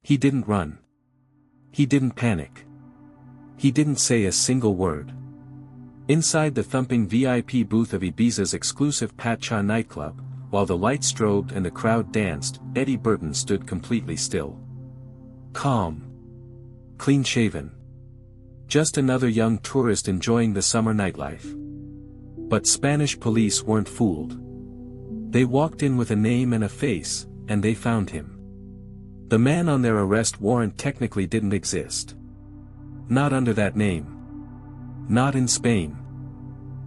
He didn't run. He didn't panic. He didn't say a single word. Inside the thumping VIP booth of Ibiza's exclusive Ibiza Nightclub, while the lights strobed and the crowd danced, Eddie Burton stood completely still. Calm. Clean-shaven. Just another young tourist enjoying the summer nightlife. But Spanish police weren't fooled. They walked in with a name and a face, and they found him. The man on their arrest warrant technically didn't exist. Not under that name. Not in Spain.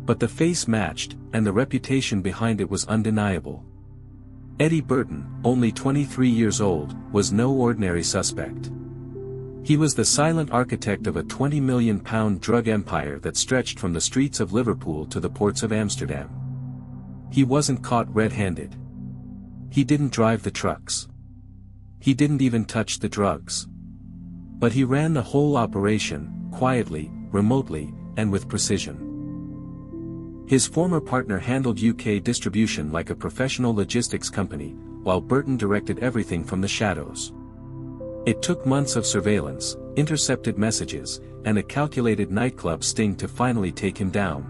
But the face matched, and the reputation behind it was undeniable. Eddie Burton, only 23 years old, was no ordinary suspect. He was the silent architect of a £20 million drug empire that stretched from the streets of Liverpool to the ports of Amsterdam. He wasn't caught red-handed. He didn't drive the trucks. He didn't even touch the drugs. But he ran the whole operation, quietly, remotely, and with precision. His former partner handled UK distribution like a professional logistics company, while Burton directed everything from the shadows. It took months of surveillance, intercepted messages, and a calculated nightclub sting to finally take him down.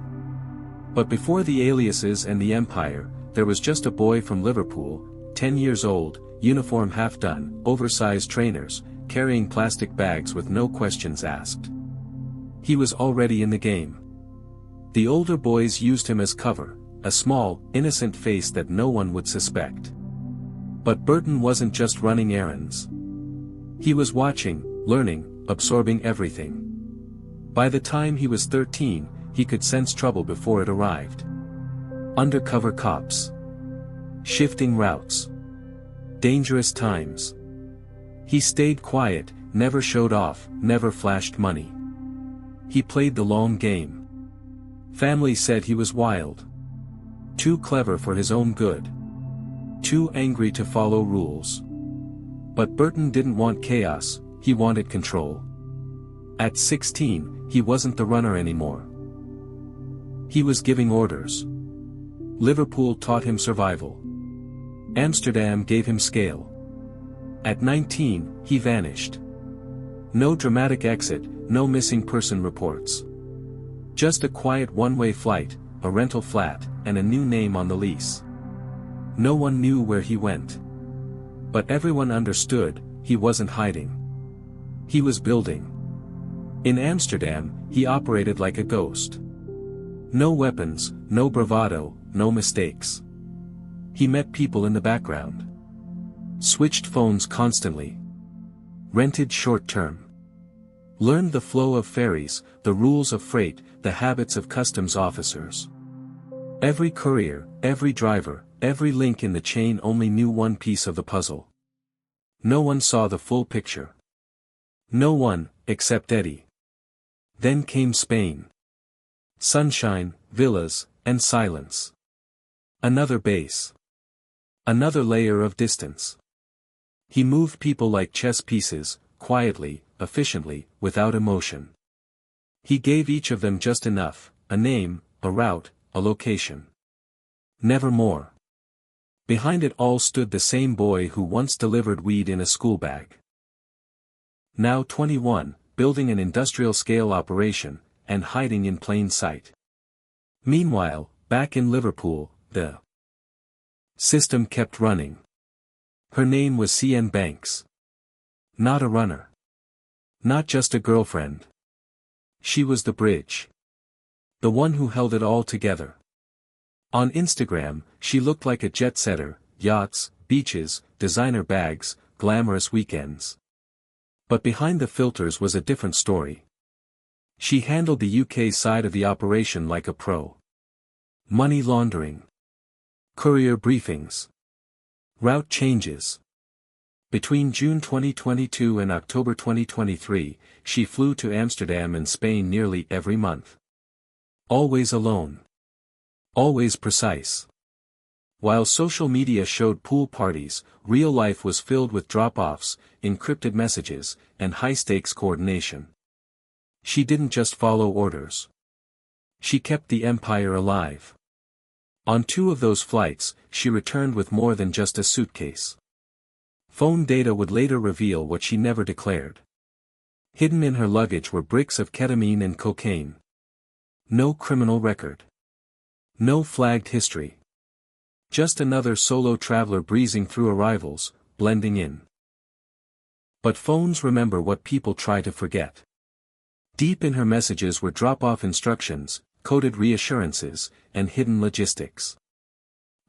But before the aliases and the empire, there was just a boy from Liverpool, 10 years old, uniform half done, oversized trainers, carrying plastic bags with no questions asked. He was already in the game. The older boys used him as cover, a small, innocent face that no one would suspect. But Burton wasn't just running errands. He was watching, learning, absorbing everything. By the time he was 13, he could sense trouble before it arrived. Undercover cops. Shifting routes. Dangerous times. He stayed quiet, never showed off, never flashed money. He played the long game. Family said he was wild. Too clever for his own good. Too angry to follow rules. But Burton didn't want chaos, he wanted control. At 16, he wasn't the runner anymore. He was giving orders. Liverpool taught him survival. Amsterdam gave him scale. At 19, he vanished. No dramatic exit, no missing person reports. Just a quiet one-way flight, a rental flat, and a new name on the lease. No one knew where he went. But everyone understood, he wasn't hiding. He was building. In Amsterdam, he operated like a ghost. No weapons, no bravado, no mistakes. He met people in the background. Switched phones constantly. Rented short-term. Learned the flow of ferries, the rules of freight, the habits of customs officers. Every courier, every driver, every link in the chain only knew one piece of the puzzle. No one saw the full picture. No one, except Eddie. Then came Spain. Sunshine, villas, and silence. Another base. Another layer of distance. He moved people like chess pieces, quietly, efficiently, without emotion. He gave each of them just enough, a name, a route, a location. Never more. Behind it all stood the same boy who once delivered weed in a school bag. Now 21, building an industrial-scale operation, and hiding in plain sight. Meanwhile, back in Liverpool, the system kept running. Her name was C.N. Banks. Not a runner. Not just a girlfriend. She was the bridge. The one who held it all together. On Instagram, she looked like a jet-setter, yachts, beaches, designer bags, glamorous weekends. But behind the filters was a different story. She handled the UK side of the operation like a pro. Money laundering. Courier briefings. Route changes. Between June 2022 and October 2023, she flew to Amsterdam and Spain nearly every month. Always alone. Always precise. While social media showed pool parties, real life was filled with drop-offs, encrypted messages, and high-stakes coordination. She didn't just follow orders. She kept the empire alive. On 2 of those flights, she returned with more than just a suitcase. Phone data would later reveal what she never declared. Hidden in her luggage were bricks of ketamine and cocaine. No criminal record. No flagged history. Just another solo traveler breezing through arrivals, blending in. But phones remember what people try to forget. Deep in her messages were drop-off instructions, coded reassurances, and hidden logistics.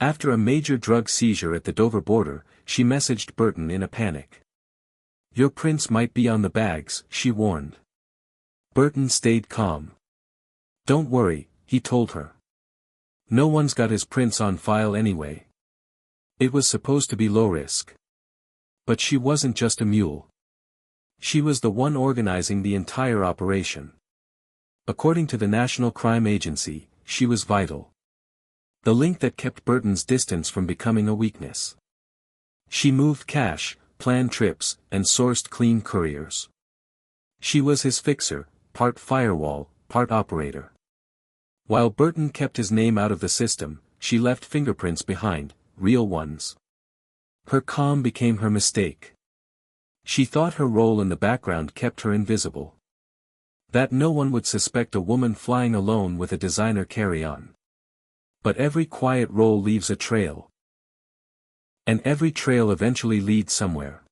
After a major drug seizure at the Dover border, she messaged Burton in a panic. "Your prints might be on the bags," she warned. Burton stayed calm. "Don't worry," he told her. "No one's got his prints on file anyway." It was supposed to be low risk. But she wasn't just a mule. She was the one organizing the entire operation. According to the National Crime Agency, she was vital. The link that kept Burton's distance from becoming a weakness. She moved cash, planned trips, and sourced clean couriers. She was his fixer, part firewall, part operator. While Burton kept his name out of the system, she left fingerprints behind, real ones. Her calm became her mistake. She thought her role in the background kept her invisible. That no one would suspect a woman flying alone with a designer carry-on. But every quiet role leaves a trail. And every trail eventually leads somewhere.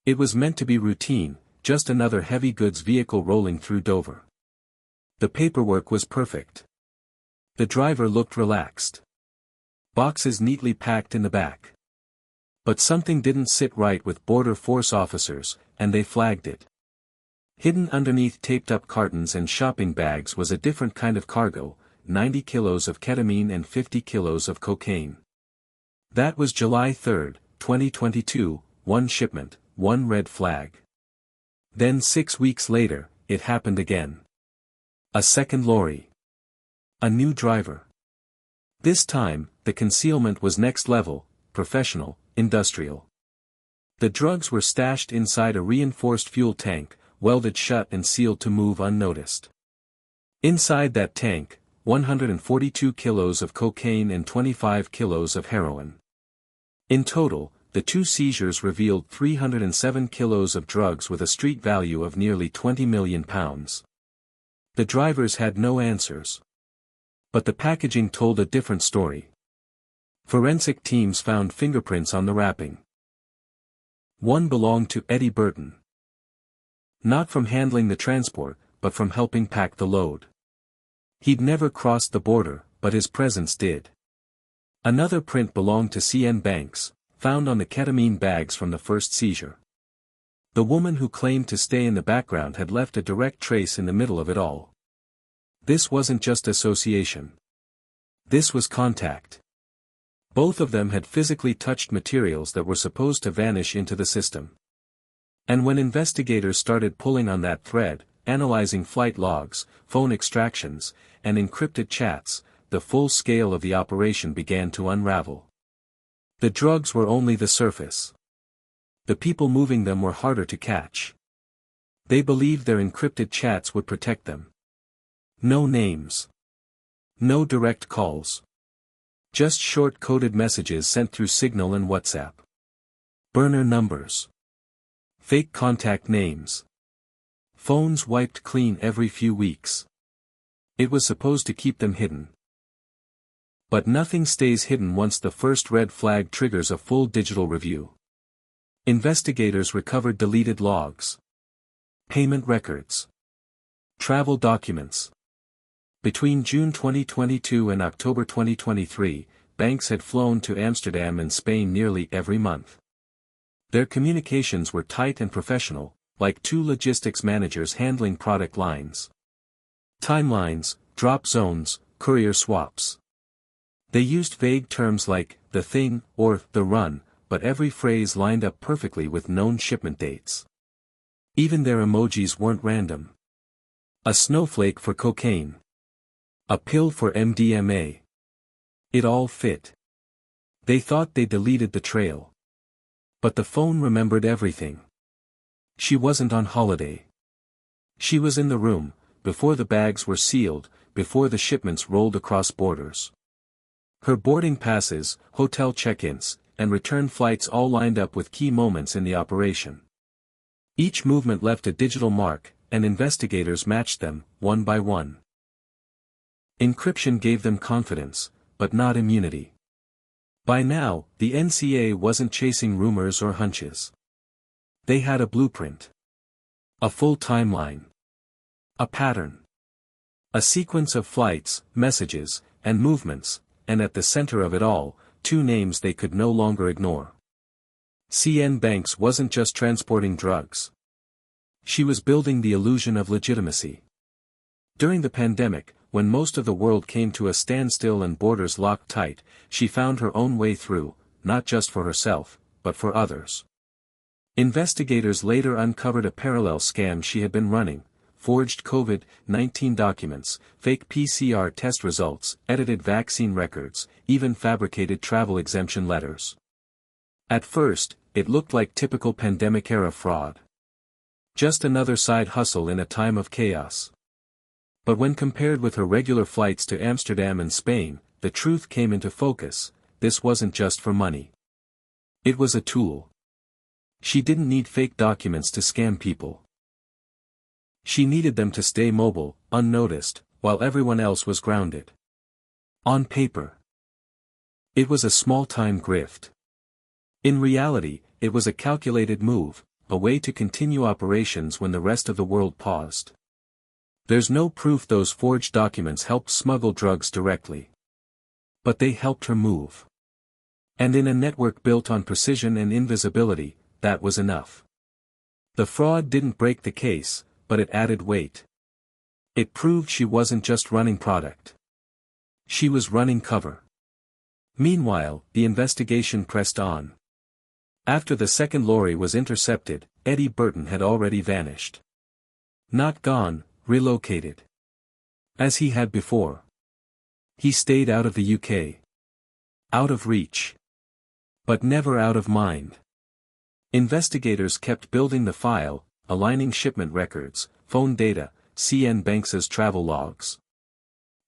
It was meant to be routine, just another heavy goods vehicle rolling through Dover. The paperwork was perfect. The driver looked relaxed. Boxes neatly packed in the back. But something didn't sit right with Border Force officers, and they flagged it. Hidden underneath taped-up cartons and shopping bags was a different kind of cargo, 90 kilos of ketamine and 50 kilos of cocaine. That was July 3, 2022, one shipment, one red flag. Then 6 weeks later, it happened again. A second lorry. A new driver. This time, the concealment was next level, professional, industrial. The drugs were stashed inside a reinforced fuel tank, welded shut and sealed to move unnoticed. Inside that tank, 142 kilos of cocaine and 25 kilos of heroin. In total, the two seizures revealed 307 kilos of drugs with a street value of nearly £20 million. The drivers had no answers. But the packaging told a different story. Forensic teams found fingerprints on the wrapping. One belonged to Eddie Burton. Not from handling the transport, but from helping pack the load. He'd never crossed the border, but his presence did. Another print belonged to C.N. Banks, found on the ketamine bags from the first seizure. The woman who claimed to stay in the background had left a direct trace in the middle of it all. This wasn't just association. This was contact. Both of them had physically touched materials that were supposed to vanish into the system. And when investigators started pulling on that thread, analyzing flight logs, phone extractions, and encrypted chats, the full scale of the operation began to unravel. The drugs were only the surface. The people moving them were harder to catch. They believed their encrypted chats would protect them. No names. No direct calls. Just short-coded messages sent through Signal and WhatsApp. Burner numbers. Fake contact names. Phones wiped clean every few weeks. It was supposed to keep them hidden. But nothing stays hidden once the first red flag triggers a full digital review. Investigators recovered deleted logs. Payment records. Travel documents. Between June 2022 and October 2023, Banks had flown to Amsterdam and Spain nearly every month. Their communications were tight and professional, like two logistics managers handling product lines. Timelines, drop zones, courier swaps. They used vague terms like, the thing, or, the run, but every phrase lined up perfectly with known shipment dates. Even their emojis weren't random. A snowflake for cocaine. A pill for MDMA. It all fit. They thought they deleted the trail. But the phone remembered everything. She wasn't on holiday. She was in the room, before the bags were sealed, before the shipments rolled across borders. Her boarding passes, hotel check-ins, and return flights all lined up with key moments in the operation. Each movement left a digital mark, and investigators matched them, one by one. Encryption gave them confidence, but not immunity. By now, the NCA wasn't chasing rumors or hunches. They had a blueprint. A full timeline. A pattern. A sequence of flights, messages, and movements, and at the center of it all, two names they could no longer ignore. CN Banks wasn't just transporting drugs. She was building the illusion of legitimacy. During the pandemic, when most of the world came to a standstill and borders locked tight, she found her own way through, not just for herself, but for others. Investigators later uncovered a parallel scam she had been running: forged COVID-19 documents, fake PCR test results, edited vaccine records, even fabricated travel exemption letters. At first, it looked like typical pandemic-era fraud. Just another side hustle in a time of chaos. But when compared with her regular flights to Amsterdam and Spain, the truth came into focus: this wasn't just for money. It was a tool. She didn't need fake documents to scam people. She needed them to stay mobile, unnoticed, while everyone else was grounded. On paper, it was a small-time grift. In reality, it was a calculated move, a way to continue operations when the rest of the world paused. There's no proof those forged documents helped smuggle drugs directly. But they helped her move. And in a network built on precision and invisibility, that was enough. The fraud didn't break the case, but it added weight. It proved she wasn't just running product. She was running cover. Meanwhile, the investigation pressed on. After the second lorry was intercepted, Eddie Burton had already vanished. Not gone, relocated. As he had before. He stayed out of the UK. Out of reach. But never out of mind. Investigators kept building the file, aligning shipment records, phone data, CN Banks's travel logs.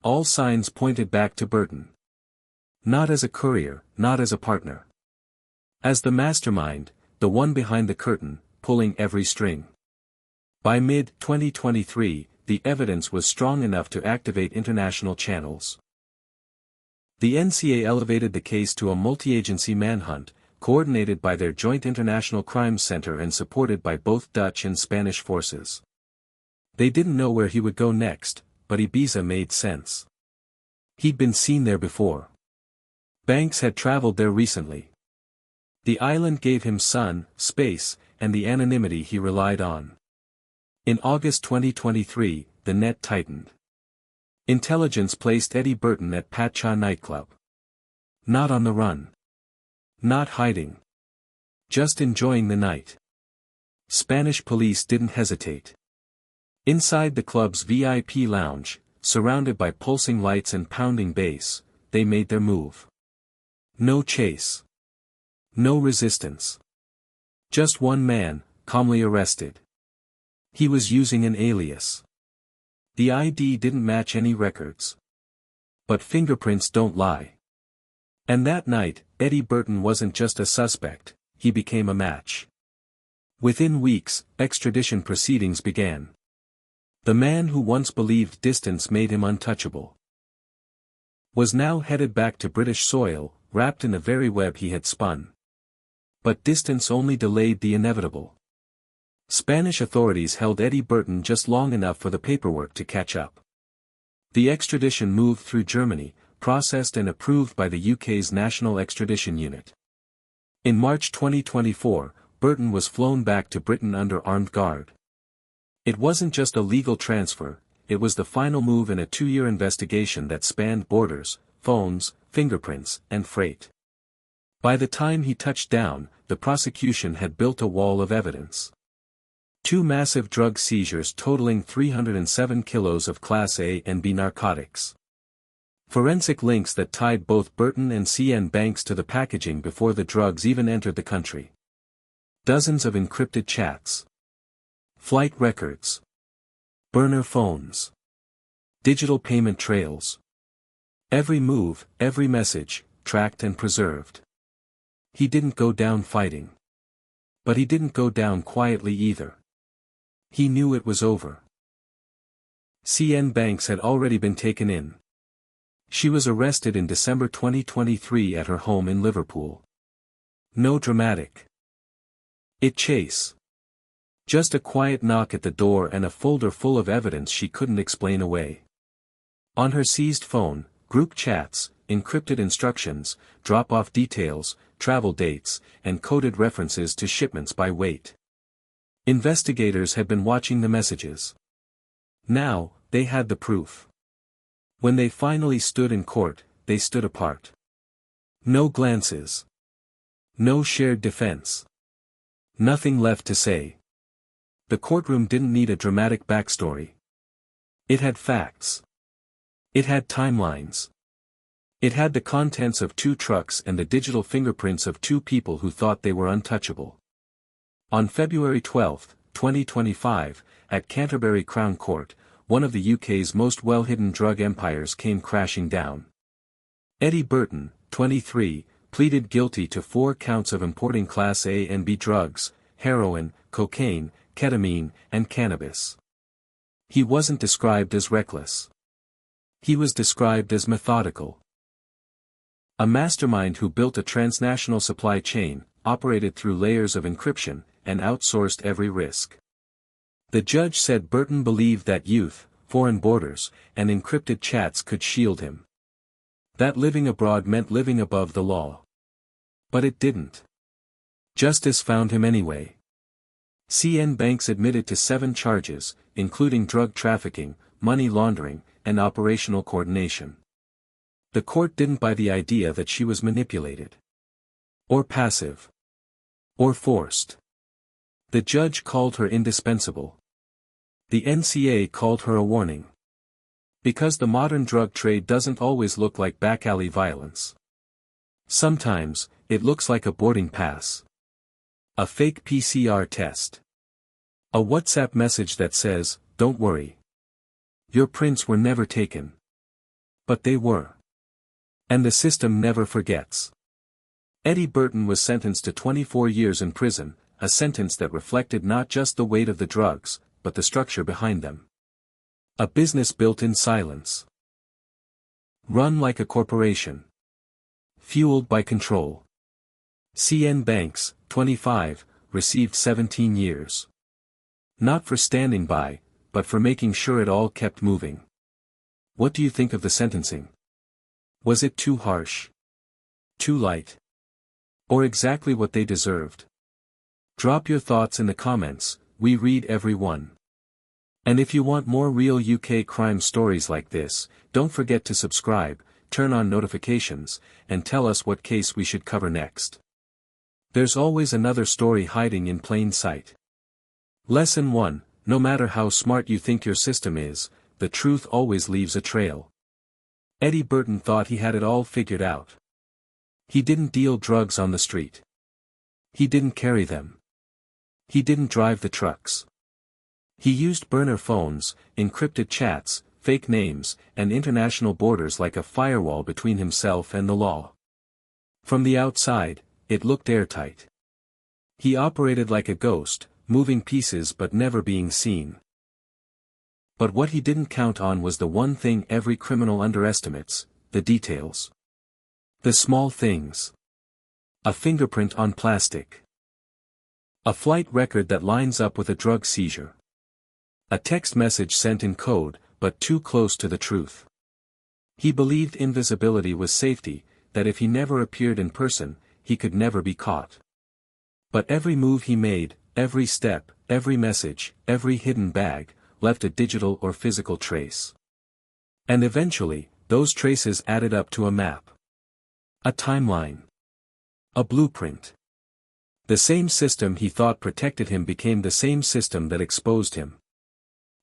All signs pointed back to Burton. Not as a courier, not as a partner. As the mastermind, the one behind the curtain, pulling every string. By mid-2023, the evidence was strong enough to activate international channels. The NCA elevated the case to a multi-agency manhunt, coordinated by their joint International Crimes Center and supported by both Dutch and Spanish forces. They didn't know where he would go next, but Ibiza made sense. He'd been seen there before. Banks had traveled there recently. The island gave him sun, space, and the anonymity he relied on. In August 2023, the net tightened. Intelligence placed Eddie Burton at Ibiza Nightclub. Not on the run. Not hiding. Just enjoying the night. Spanish police didn't hesitate. Inside the club's VIP lounge, surrounded by pulsing lights and pounding bass, they made their move. No chase. No resistance. Just one man, calmly arrested. He was using an alias. The ID didn't match any records. But fingerprints don't lie. And that night, Eddie Burton wasn't just a suspect, he became a match. Within weeks, extradition proceedings began. The man who once believed distance made him untouchable was now headed back to British soil, wrapped in the very web he had spun. But distance only delayed the inevitable. Spanish authorities held Eddie Burton just long enough for the paperwork to catch up. The extradition moved through Germany, processed and approved by the UK's National Extradition Unit. In March 2024, Burton was flown back to Britain under armed guard. It wasn't just a legal transfer, it was the final move in a 2-year investigation that spanned borders, phones, fingerprints, and freight. By the time he touched down, the prosecution had built a wall of evidence. 2 massive drug seizures totaling 307 kilos of Class A and B narcotics. Forensic links that tied both Burton and CN Banks to the packaging before the drugs even entered the country. Dozens of encrypted chats. Flight records. Burner phones. Digital payment trails. Every move, every message, tracked and preserved. He didn't go down fighting. But he didn't go down quietly either. He knew it was over. CN Banks had already been taken in. She was arrested in December 2023 at her home in Liverpool. No dramatic chase. Just a quiet knock at the door and a folder full of evidence she couldn't explain away. On her seized phone, group chats, encrypted instructions, drop-off details, travel dates, and coded references to shipments by weight. Investigators had been watching the messages. Now, they had the proof. When they finally stood in court, they stood apart. No glances. No shared defense. Nothing left to say. The courtroom didn't need a dramatic backstory. It had facts. It had timelines. It had the contents of 2 trucks and the digital fingerprints of 2 people who thought they were untouchable. On February 12, 2025, at Canterbury Crown Court, one of the UK's most well-hidden drug empires came crashing down. Eddie Burton, 23, pleaded guilty to 4 counts of importing Class A and B drugs, heroin, cocaine, ketamine, and cannabis. He wasn't described as reckless. He was described as methodical. A mastermind who built a transnational supply chain, operated through layers of encryption, and outsourced every risk. The judge said Burton believed that youth, foreign borders, and encrypted chats could shield him. That living abroad meant living above the law. But it didn't. Justice found him anyway. CN Banks admitted to 7 charges, including drug trafficking, money laundering, and operational coordination. The court didn't buy the idea that she was manipulated. Or passive. Or forced. The judge called her indispensable. The NCA called her a warning. Because the modern drug trade doesn't always look like back-alley violence. Sometimes, it looks like a boarding pass. A fake PCR test. A WhatsApp message that says, "Don't worry. Your prints were never taken." But they were. And the system never forgets. Eddie Burton was sentenced to 24 years in prison, a sentence that reflected not just the weight of the drugs, but the structure behind them. A business built in silence. Run like a corporation. Fueled by control. CN Banks, 25, received 17 years. Not for standing by, but for making sure it all kept moving. What do you think of the sentencing? Was it too harsh? Too light? Or exactly what they deserved? Drop your thoughts in the comments, we read every one. And if you want more real UK crime stories like this, don't forget to subscribe, turn on notifications, and tell us what case we should cover next. There's always another story hiding in plain sight. Lesson 1, no matter how smart you think your system is, the truth always leaves a trail. Eddie Burton thought he had it all figured out. He didn't deal drugs on the street. He didn't carry them. He didn't drive the trucks. He used burner phones, encrypted chats, fake names, and international borders like a firewall between himself and the law. From the outside, it looked airtight. He operated like a ghost, moving pieces but never being seen. But what he didn't count on was the one thing every criminal underestimates, the details. The small things. A fingerprint on plastic. A flight record that lines up with a drug seizure. A text message sent in code, but too close to the truth. He believed invisibility was safety, that if he never appeared in person, he could never be caught. But every move he made, every step, every message, every hidden bag, left a digital or physical trace. And eventually, those traces added up to a map. A timeline. A blueprint. The same system he thought protected him became the same system that exposed him.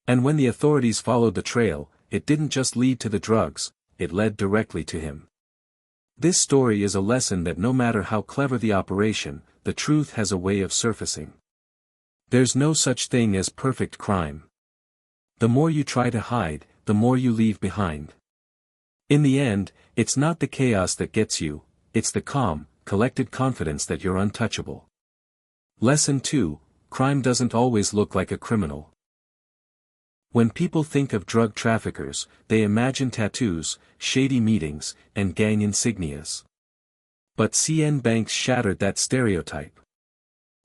And when the authorities followed the trail, it didn't just lead to the drugs, it led directly to him. This story is a lesson that no matter how clever the operation, the truth has a way of surfacing. There's no such thing as perfect crime. The more you try to hide, the more you leave behind. In the end, it's not the chaos that gets you, it's the calm, collected confidence that you're untouchable. Lesson 2, crime doesn't always look like a criminal. When people think of drug traffickers, they imagine tattoos, shady meetings, and gang insignias. But CN Banks shattered that stereotype.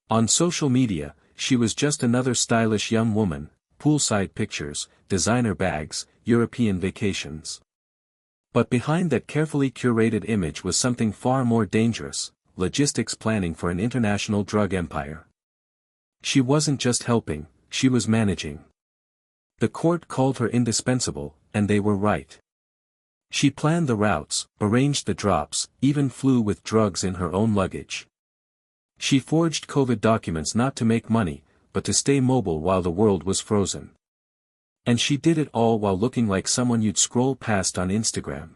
On social media, she was just another stylish young woman, poolside pictures, designer bags, European vacations. But behind that carefully curated image was something far more dangerous: logistics planning for an international drug empire. She wasn't just helping, she was managing. The court called her indispensable, and they were right. She planned the routes, arranged the drops, even flew with drugs in her own luggage. She forged COVID documents not to make money, but to stay mobile while the world was frozen. And she did it all while looking like someone you'd scroll past on Instagram.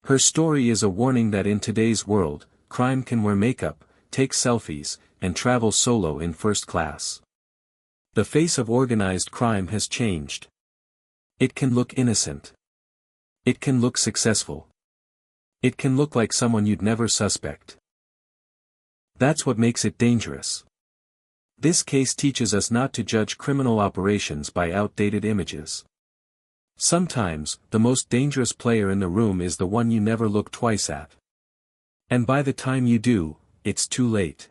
Her story is a warning that in today's world, crime can wear makeup, take selfies, and travel solo in first class. The face of organized crime has changed. It can look innocent. It can look successful. It can look like someone you'd never suspect. That's what makes it dangerous. This case teaches us not to judge criminal operations by outdated images. Sometimes, the most dangerous player in the room is the one you never look twice at. And by the time you do, it's too late.